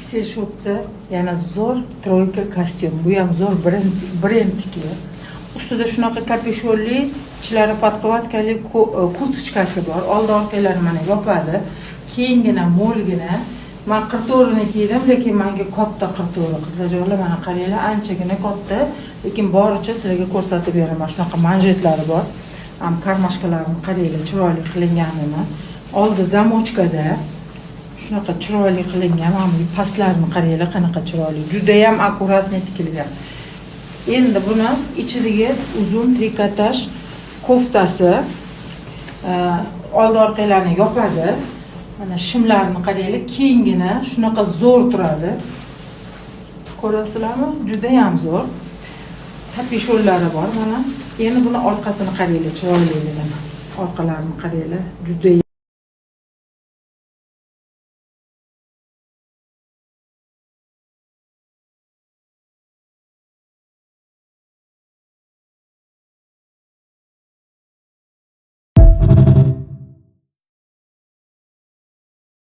XL shopda yana zo'r troyka kostyum. Bu ham zo'r brendniki. Ustida shunaqa kapishonli, ichlari podkladkali kurtchkasi bor. Oldi orqalari mana yopadi. Keyingina mo'lgina. Men 44 ni kiydim, lekin menga katta 44. Qizlarjonlar mana qaranglar, anchagina katta, lekin boricha sizlarga ko'rsatib beraman. Shunaqa manjetlari bor. Ham karmashkalarini qaranglar, chiroyli qilinganini. Oldi zamochkada shunaqa chiroyli qilingan, mana bu pastlarini qaranglar, qanaqa chiroyli. Juda ham akkuratni tikilgan. Endi buni ichidagi uzun trikotaj koftasi oldi orqalarini yopadi. Mana shimlarini qaranglar, keyingina shunaqa zo'r turadi. Ko'rasizlarmi? Juda ham zo'r. Kapishonlari bor mana. Endi buni orqasini qaranglar, chiroyliligini. Orqalarini qaranglar, juda